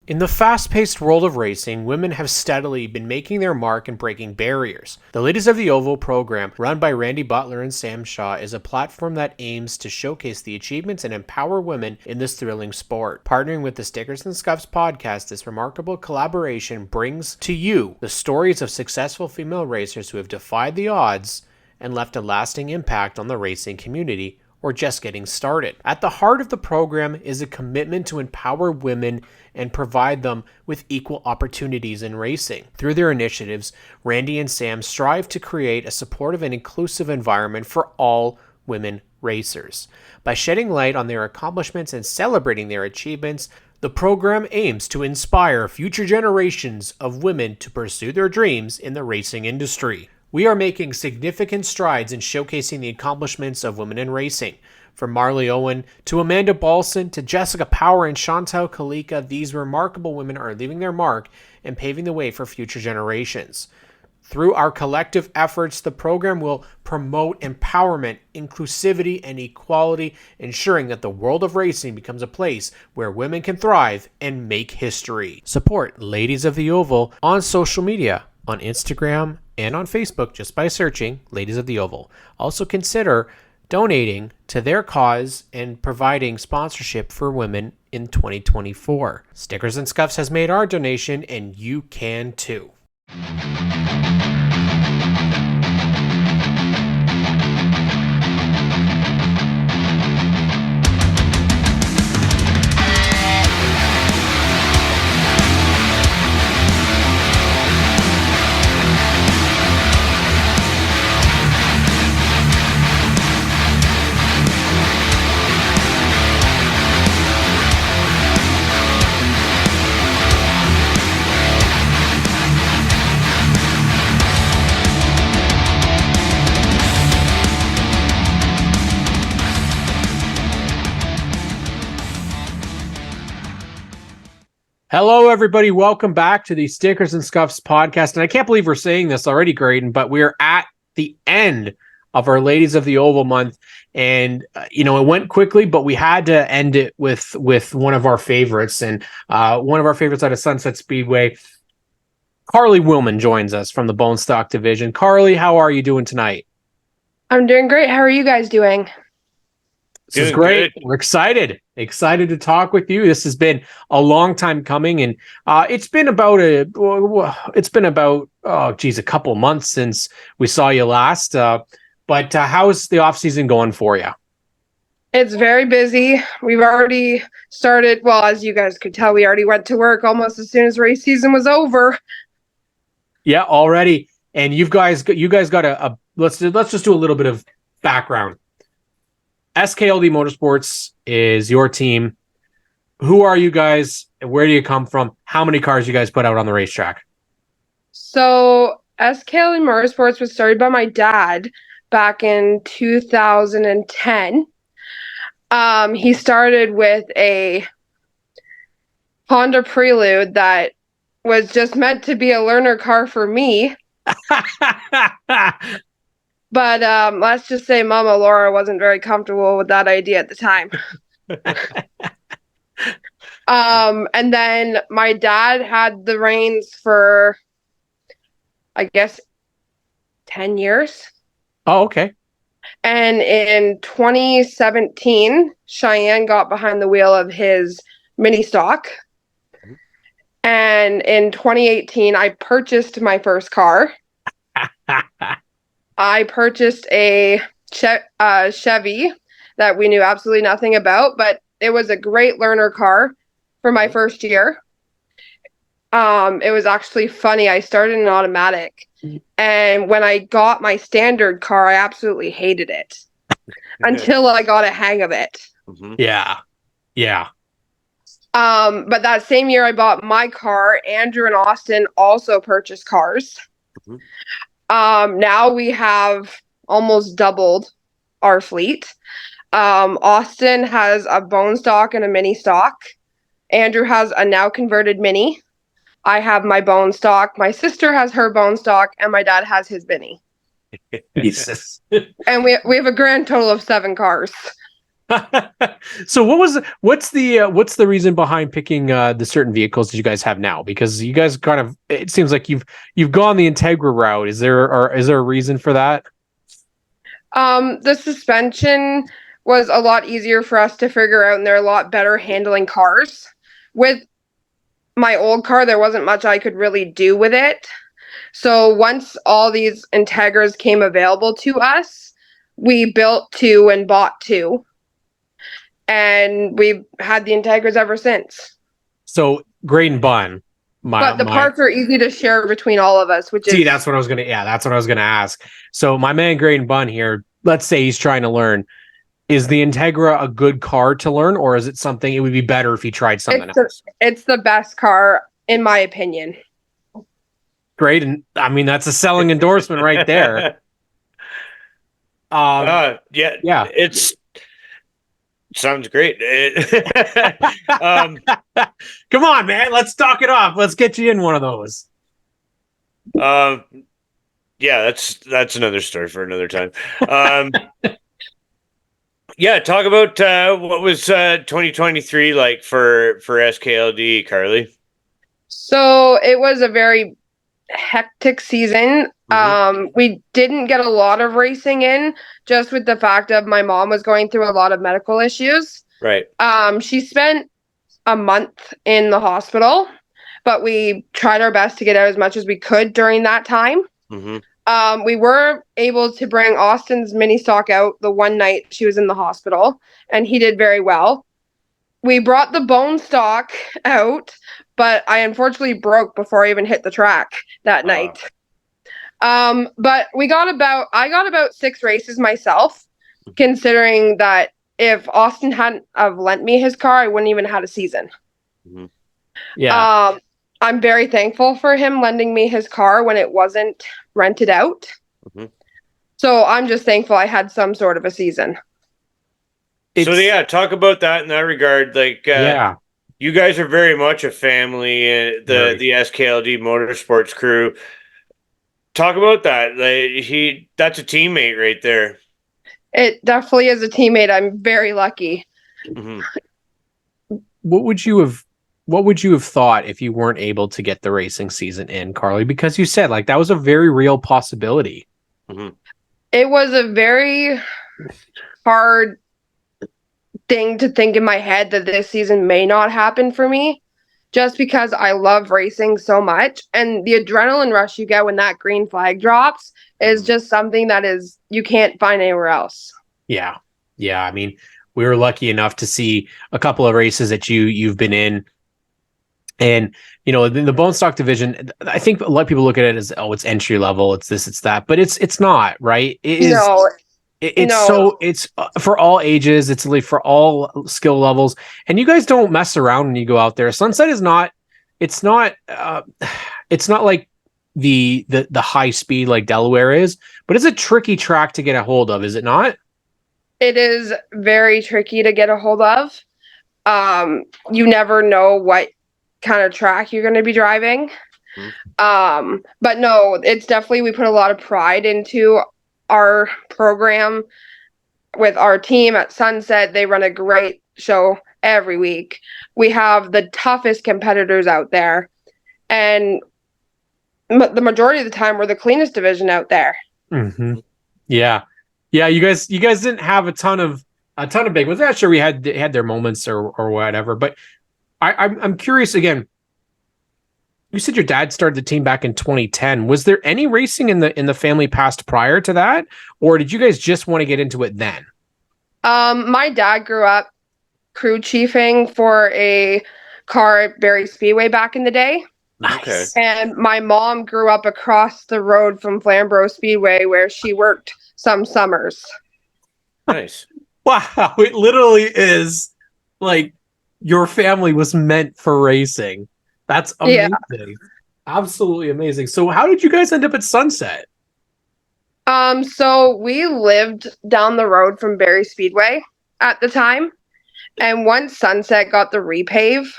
In the fast-paced world of racing, women have steadily been making their mark and breaking barriers. The Ladies of the Oval program, run by Randy Butler and Sam Shaw, is a platform that aims to showcase the achievements and empower women in this thrilling sport. Partnering with the Stickers and Scuffs podcast, this remarkable collaboration brings to you the stories of successful female racers who have defied the odds and left a lasting impact on the racing community, or just getting started. At the heart of the program is a commitment to empower women and provide them with equal opportunities in racing. Through their initiatives, Randy and Sam strive to create a supportive and inclusive environment for all women racers. By shedding light on their accomplishments and celebrating their achievements, the program aims to inspire future generations of women to pursue their dreams in the racing industry. We are making significant strides in showcasing the accomplishments of women in racing. From Marley Owen to Amanda Balson to Jessica Power and Chantal Kalika, these remarkable women are leaving their mark and paving the way for future generations. Through our collective efforts, the program will promote empowerment, inclusivity, and equality, ensuring that the world of racing becomes a place where women can thrive and make history. Support Ladies of the Oval on social media, on Instagram and on Facebook, just by searching Ladies of the Oval. Also consider donating to their cause and providing sponsorship for women in 2024. Stickers and Scuffs has made our donation, and you can too. Hello, everybody. Welcome back to the Stickers and Scuffs podcast. And I can't believe we're saying this already, Graydon, but we're at the end of our Ladies of the Oval month. And, it went quickly, but we had to end it with one of our favorites. And one of our favorites out of Sunset Speedway, Karlie Wilman, joins us from the Bone Stock division. Karlie, how are you doing tonight? I'm doing great. How are you guys doing? This is great. Good. We're excited to talk with you. This has been a long time coming, and it's been about a couple months since we saw you last. But how's the off season going for you? It's very busy. We've already started. Well, as you guys could tell, we already went to work almost as soon as race season was over. Yeah, already. And you guys got a let's just do a little bit of background. SKLD Motorsports is your team. Who are you guys? Where do you come from? How many cars you guys put out on the racetrack? So SKLD Motorsports was started by my dad back in 2010. He started with a Honda Prelude that was just meant to be a learner car for me. But let's just say Mama Laura wasn't very comfortable with that idea at the time. And then my dad had the reins for, I guess, 10 years. Oh, okay. And in 2017, Cheyenne got behind the wheel of his mini stock. And in 2018, I purchased my first car. I purchased a Chevy that we knew absolutely nothing about, but it was a great learner car for my first year. It was actually funny. I started in automatic, and when I got my standard car, I absolutely hated it until I got a hang of it. Mm-hmm. Yeah. But that same year I bought my car, Andrew and Austin also purchased cars. Mm-hmm. Now we have almost doubled our fleet. Austin has a bone stock and a mini stock. Andrew has a now converted mini. I have my bone stock. My sister has her bone stock, and my dad has his mini. Jesus. And we have a grand total of 7 cars. So what's the reason behind picking the certain vehicles that you guys have now? Because you guys kind of, it seems like you've gone the Integra route. Is there a reason for that? The suspension was a lot easier for us to figure out, and they're a lot better handling cars. With my old car, there wasn't much I could really do with it. So once all these Integras came available to us, we built two and bought two, and we've had the Integras ever since. So Great and Bun, But the parts are easy to share between all of us, which see, is that's what I was gonna ask. So my man Great and Bun here, let's say he's trying to learn. Is the Integra a good car to learn, or is it something it would be better if he tried something else? it's the best car in my opinion. Great, and I mean that's a selling endorsement right there. Yeah, Yeah. it's sounds great. Come on, man, let's talk it off. Let's get you in one of those. Yeah, that's another story for another time. Yeah, talk about what was 2023 like for SKLD, Karlie. So it was a very hectic season. We didn't get a lot of racing in, just with the fact of my mom was going through a lot of medical issues. Right. She spent a month in the hospital, but we tried our best to get out as much as we could during that time. We were able to bring Austin's mini stock out the one night she was in the hospital, and he did very well. We brought the bone stock out, but I unfortunately broke before I even hit the track that night. But I got about 6 races myself, considering that if Austin hadn't have lent me his car, I wouldn't even have had a season. Yeah. I'm very thankful for him lending me his car when it wasn't rented out. So I'm just thankful I had some sort of a season. So yeah, talk about that in that regard. Like, you guys are very much a family. The SKLD Motorsports crew. Talk about that. That's a teammate right there. It definitely is a teammate. I'm very lucky. What would you have thought if you weren't able to get the racing season in, Karlie? Because you said like that was a very real possibility. It was a very hard thing to think in my head that this season may not happen for me, just because I love racing so much, and the adrenaline rush you get when that green flag drops is just something that you can't find anywhere else. Yeah. I mean, we were lucky enough to see a couple of races that you've been in, and in the bone stock division, I think a lot of people look at it as, oh, it's entry level, it's this, it's that, but it's not, right? It is. No. It's for all ages. It's like for all skill levels, and you guys don't mess around when you go out there. Sunset is not. It's not like the high speed like Delaware is, but it's a tricky track to get a hold of. Is it not? It is very tricky to get a hold of. You never know what kind of track you're going to be driving. But no, it's definitely, we put a lot of pride into our program with our team at Sunset. They run a great show every week. We have the toughest competitors out there, and the majority of the time we're the cleanest division out there. Yeah. You guys didn't have a ton of big ones. I'm sure we had their moments or whatever, but I'm curious again. You said your dad started the team back in 2010. Was there any racing in the family past prior to that, or did you guys just want to get into it then? My dad grew up crew chiefing for a car at Barrie Speedway back in the day. Nice. And my mom grew up across the road from Flamborough Speedway, where she worked some summers. Nice. Wow, it literally is like your family was meant for racing. That's amazing. Yeah. Absolutely amazing. So how did you guys end up at Sunset? So we lived down the road from Barrie Speedway at the time. And once Sunset got the repave,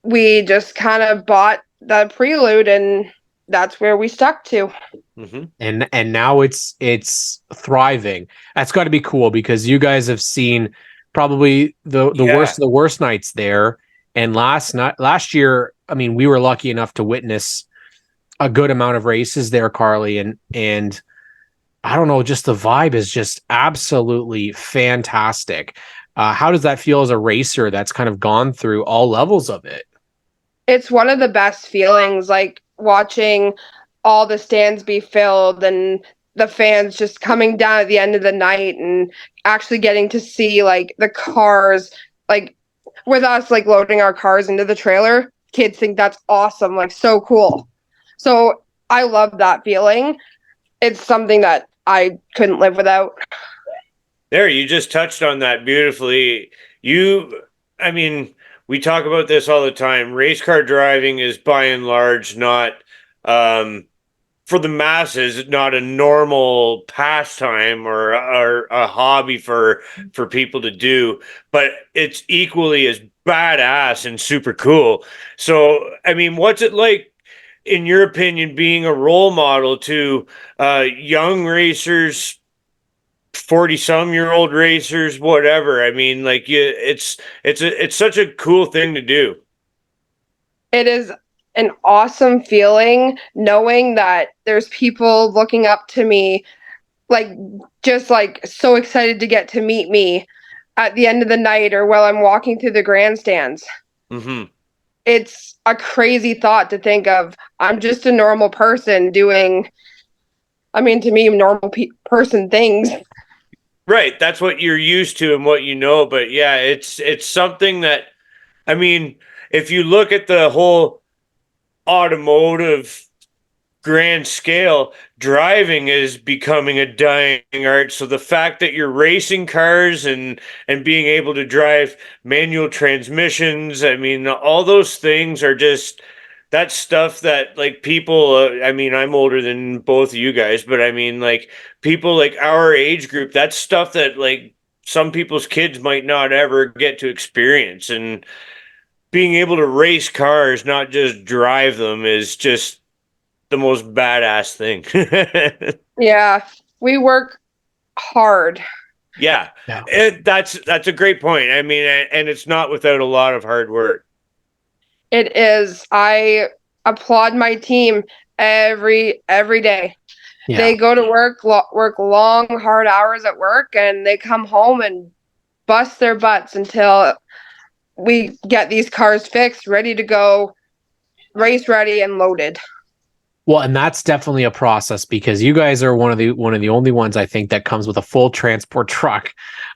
we just kind of bought the Prelude and that's where we stuck to. Mm-hmm. And now it's thriving. That's got to be cool because you guys have seen probably the worst of the worst nights there. And last year, I mean, we were lucky enough to witness a good amount of races there, Karlie, and I don't know, just the vibe is just absolutely fantastic. How does that feel as a racer that's kind of gone through all levels of it? It's one of the best feelings, like watching all the stands be filled and the fans just coming down at the end of the night and actually getting to see like the cars, like with us like loading our cars into the trailer. Kids think that's awesome, like so cool. So I love that feeling. It's something that I couldn't live without. There, you just touched on that beautifully. I mean, we talk about this all the time. Race car driving is by and large not, for the masses, not a normal pastime or a hobby for people to do, but it's equally as badass and super cool. So, I mean, what's it like, in your opinion, being a role model to young racers, 40-some-year-old racers, whatever? I mean, like, it's such a cool thing to do. It is an awesome feeling knowing that there's people looking up to me, like just like so excited to get to meet me at the end of the night or while I'm walking through the grandstands. Mm-hmm. It's a crazy thought to think of. I'm just a normal person doing, I mean, to me, normal person things. Right, that's what you're used to and what you know. But yeah, it's something that, I mean, if you look at the whole automotive grand scale, driving is becoming a dying art. So the fact that you're racing cars and being able to drive manual transmissions, I mean, all those things are just, that's stuff that, like, people, I mean, I'm older than both of you guys, but I mean, like, people like our age group, that's stuff that, like, some people's kids might not ever get to experience. And being able to race cars, not just drive them, is just the most badass thing. Yeah, we work hard. Yeah. That's a great point. I mean, and it's not without a lot of hard work. It is. I applaud my team every day. Yeah. They go to work long, hard hours at work, and they come home and bust their butts until we get these cars fixed, ready to go, race ready and loaded. Well, and that's definitely a process because you guys are one of the only ones I think that comes with a full transport truck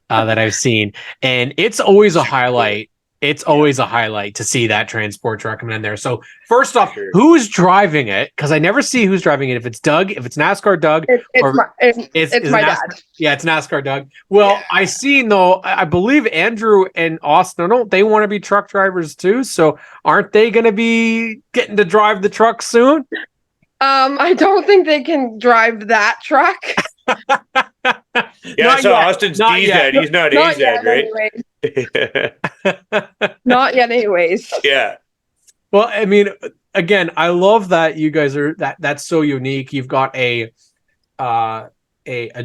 that I've seen, and it's always a highlight. It's always a highlight to see that transport truck coming in there. So first off, who's driving it? Because I never see who's driving it. If it's Doug, if it's NASCAR Doug, it's my dad. Yeah, it's NASCAR Doug. Well, I seen though, I believe Andrew and Austin, don't they want to be truck drivers too? So aren't they going to be getting to drive the truck soon? I don't think they can drive that truck. Yeah, so Austin's D's dad. He's not A's dad, right? Not yet, anyways. Yeah. Well, I mean, again, I love that you guys are that's so unique. You've got a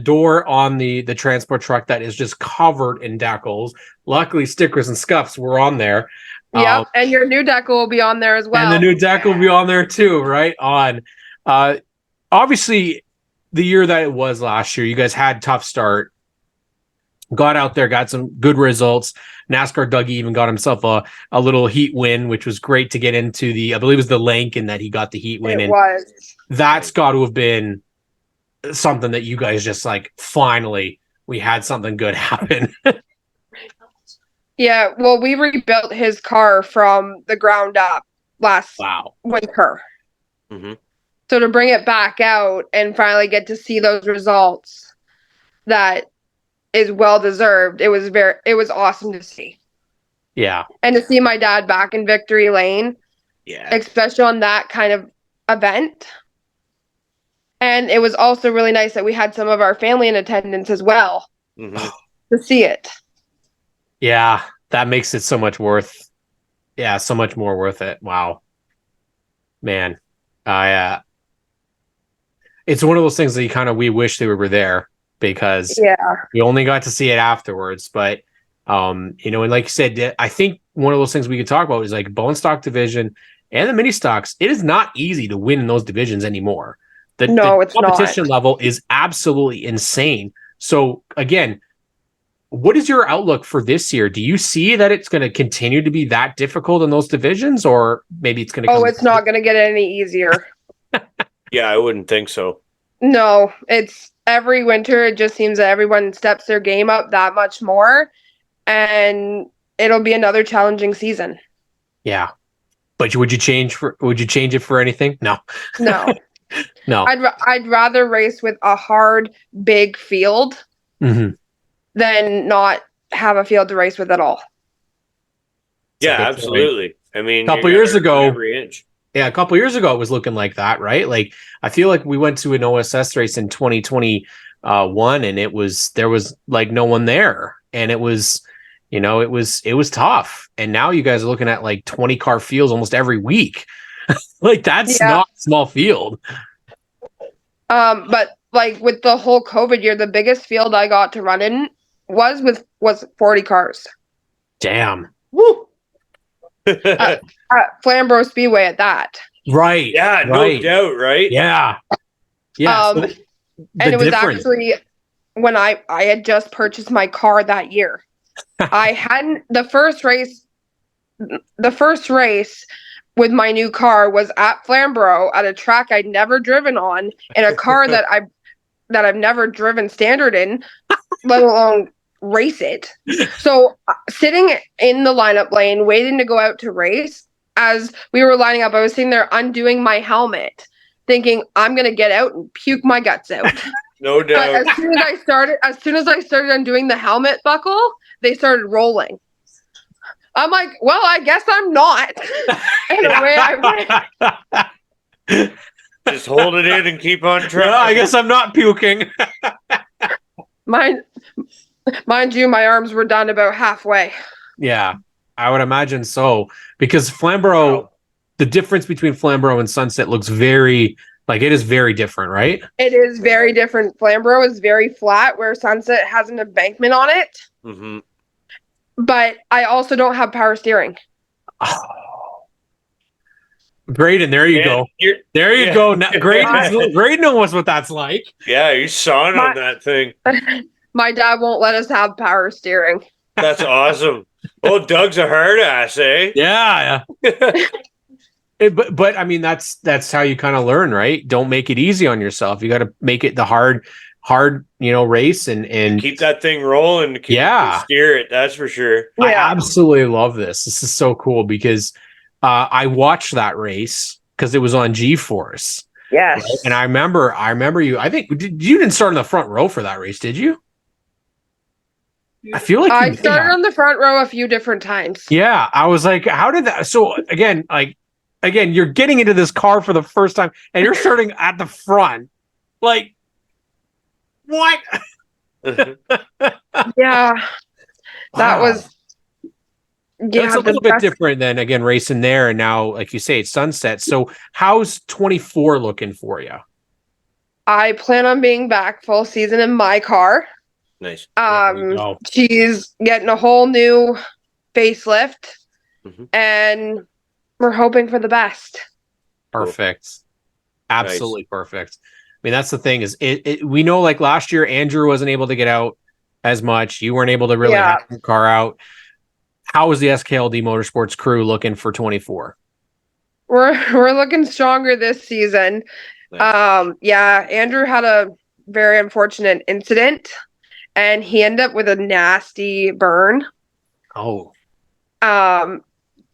door on the transport truck that is just covered in decals. Luckily, stickers and scuffs were on there. Yep, and your new decal will be on there as well. And the new decal will be on there too, right on. Obviously, the year that it was last year, you guys had a tough start. Got out there, got some good results. NASCAR Dougie even got himself a little heat win, which was great to get into the, I believe it was the Lincoln that he got the heat win. It was. That's got to have been something that you guys just like, finally, we had something good happen. Yeah, well, we rebuilt his car from the ground up last winter. Mm-hmm. So to bring it back out and finally get to see those results, that is well deserved. It was awesome to see. Yeah. And to see my dad back in victory lane. Yeah. Especially on that kind of event. And it was also really nice that we had some of our family in attendance as well. Mm-hmm. To see it. Yeah, that makes it so much so much more worth it. Wow. Man. it's one of those things that we wish they were there, because we only got to see it afterwards. But and like you said, I think one of those things we could talk about is like bone stock division and the mini stocks. It is not easy to win in those divisions anymore. The competition level is absolutely insane. So again, what is your outlook for this year? Do you see that it's going to continue to be that difficult in those divisions, or maybe it's going to? It's not going to get any easier. Yeah, I wouldn't think so. No, it's every winter. It just seems that everyone steps their game up that much more, and it'll be another challenging season. Yeah, but would you change it for anything? No. No. No. I'd rather race with a hard, big field than not have a field to race with at all. Yeah, absolutely. I mean, a couple years ago, it was looking like that, right? Like, I feel like we went to an OSS race in 2021, and there was like no one there, and it was tough. And now you guys are looking at like 20 car fields almost every week. Like, that's not a small field. But like with the whole COVID year, the biggest field I got to run in was 40 cars. Damn. Woo! At Flamborough Speedway at that. Right. Yeah, no doubt, right? Yeah. Yeah. And it was actually when I had just purchased my car that year. I hadn't the first race with my new car was at Flamborough at a track I'd never driven on, in a car that I've never driven standard in, let alone race it. So sitting in the lineup lane, waiting to go out to race, as we were lining up, I was sitting there undoing my helmet, thinking I'm gonna get out and puke my guts out. No doubt. But as soon as I started undoing the helmet buckle, they started rolling. I'm like, well, I guess I'm not. And away I went. Just hold it in and keep on trying. I guess I'm not puking. Mind you, my arms were done about halfway. Yeah, I would imagine so. Because Flamborough, the difference between Flamborough and Sunset looks it is very different, right? It is very different. Flamborough is very flat, where Sunset has an embankment on it. Mm-hmm. But I also don't have power steering. Oh. Graydon, there you go. There you go. Now, Graydon knows what that's like. Yeah, you're sawing on that thing. My dad won't let us have power steering. That's awesome. Oh, Doug's a hard ass, eh? Yeah. But I mean, that's how you kind of learn, right? Don't make it easy on yourself. You got to make it the hard, race and keep that thing rolling. Steer it. That's for sure. Yeah. I absolutely love this. This is so cool because I watched that race because it was on G-Force. Yes. Right? And I remember you. I think you didn't start in the front row for that race, did you? I feel like I started on the front row a few different times. Yeah, I was like, how did that? So again, you're getting into this car for the first time, and you're starting at the front. Like, what? Yeah, that was. Yeah, it's a little bit different than racing there, and now, like you say, it's Sunset. So, how's 24 looking for you? I plan on being back full season in my car. Nice. She's getting a whole new facelift, and we're hoping for the best. Perfect. Absolutely perfect. I mean, that's the thing is we know, like last year, Andrew wasn't able to get out as much. You weren't able to really have your car out. How is the SKLD Motorsports crew looking for 24? We're looking stronger this season. Nice. Andrew had a very unfortunate incident, and he ended up with a nasty burn. Oh.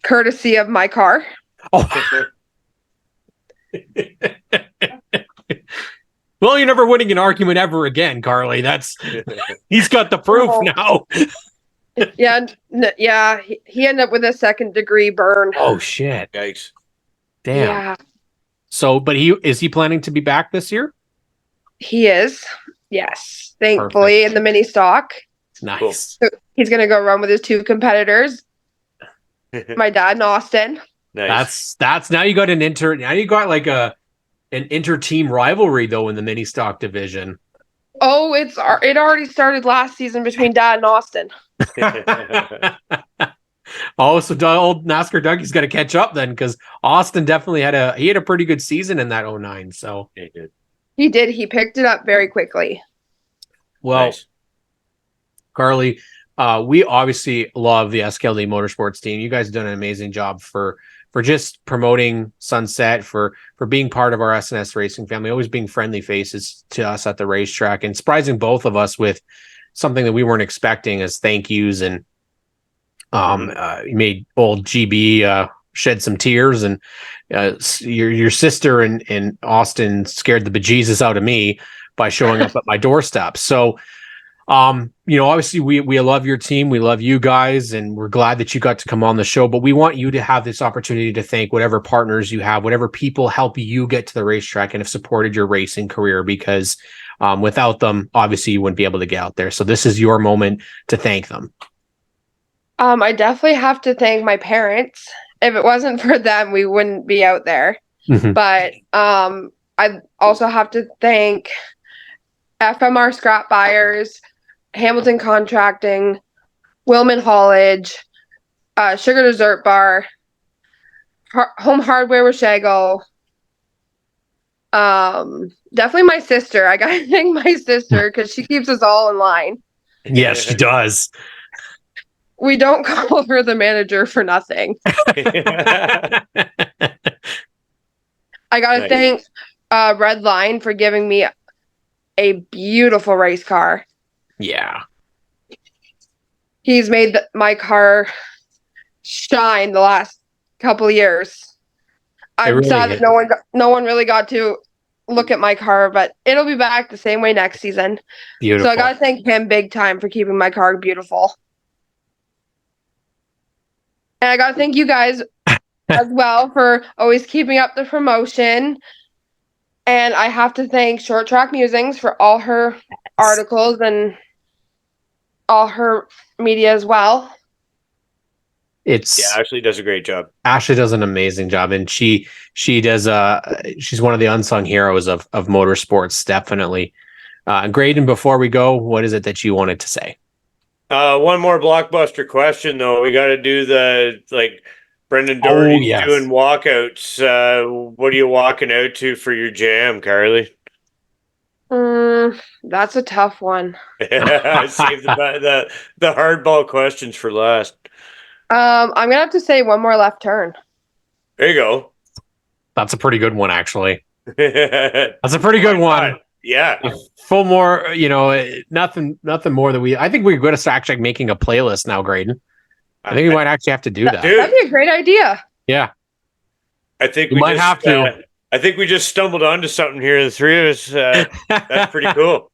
Courtesy of my car. Oh. Well, you're never winning an argument ever again, Karlie. He's got the proof now. Yeah. He ended up with a 2nd-degree burn. Oh shit! Yikes! Damn. Yeah. So, but is he planning to be back this year? He is. Yes, thankfully. In the mini stock. Nice. So he's gonna go run with his 2 competitors. My dad and Austin. Nice. That's now you got now you got like an inter-team rivalry though in the mini stock division. Oh, it already started last season between Dad and Austin. Oh, so old NASCAR Dougie's got to catch up then, because Austin definitely had a pretty good season in that 09. So he did. He picked it up very quickly. Well, nice. Karlie, we obviously love the SKLD Motorsports team. You guys have done an amazing job for just promoting Sunset, for being part of our SNS racing family, always being friendly faces to us at the racetrack, and surprising both of us with something that we weren't expecting as thank yous. And you made old GB shed some tears, and your sister in Austin scared the bejesus out of me by showing up at my doorstep. So obviously we love your team. We love you guys, and we're glad that you got to come on the show, but we want you to have this opportunity to thank whatever partners you have, whatever people help you get to the racetrack and have supported your racing career, because without them, obviously you wouldn't be able to get out there. So this is your moment to thank them. I definitely have to thank my parents. If it wasn't for them, we wouldn't be out there. Mm-hmm. But I also have to thank FMR Scrap Buyers, Hamilton Contracting, Wilman Haulage, Sugar Dessert Bar, Home Hardware with Shago. Definitely my sister. I gotta thank my sister because she keeps us all in line. Yes, she does. We don't call her the manager for nothing. I gotta thank Red Line for giving me a beautiful race car. Yeah. He's made my car shine the last couple of years. I'm really sad that no one really got to look at my car, but it'll be back the same way next season. Beautiful. So I gotta thank him big time for keeping my car beautiful. And I gotta thank you guys as well for always keeping up the promotion. And I have to thank Short Track Musings for all her articles and all her media as well. Ashley does a great job. Ashley does an amazing job, and she does she's one of the unsung heroes of motorsports, definitely. Graydon, before we go, what is it that you wanted to say? One more blockbuster question though. We got to do the Brendan Doherty doing walkouts. What are you walking out to for your jam, Karlie? That's a tough one. I saved the hardball questions for last. I'm gonna have to say one more left turn. There you go. That's a pretty good one, actually. That's a pretty good one. Yeah. Full more, nothing more than I think we're going to start actually making a playlist now, Graydon. I think we might actually have to do that. That'd be a great idea. Yeah. I think we might have to. I think we just stumbled onto something here, the three of us. That's pretty cool.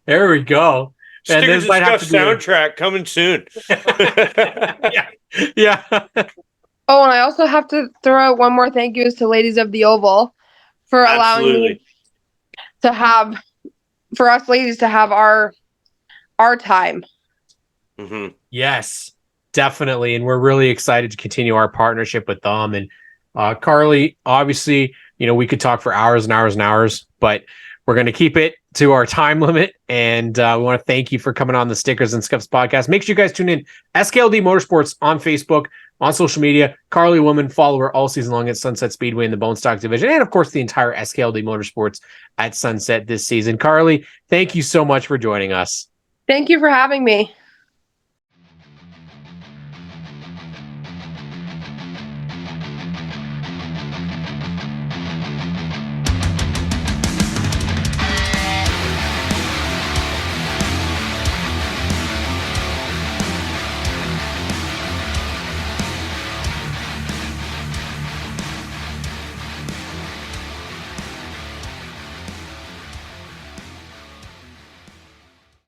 There we go. And this might have to soundtrack coming soon. Yeah. Oh, and I also have to throw out one more thank yous to Ladies of the Oval for allowing me to have, for us ladies to have our time. Mm-hmm. Yes, definitely. And we're really excited to continue our partnership with them. And Karlie, obviously, we could talk for hours and hours and hours, but we're going to keep it to our time limit. And we want to thank you for coming on the Stickers and Scuffs podcast. Make sure you guys tune in. SKLD Motorsports on Facebook, on social media. Karlie Wilman, follow her all season long at Sunset Speedway in the Bone Stock division. And, of course, the entire SKLD Motorsports at Sunset this season. Karlie, thank you so much for joining us. Thank you for having me.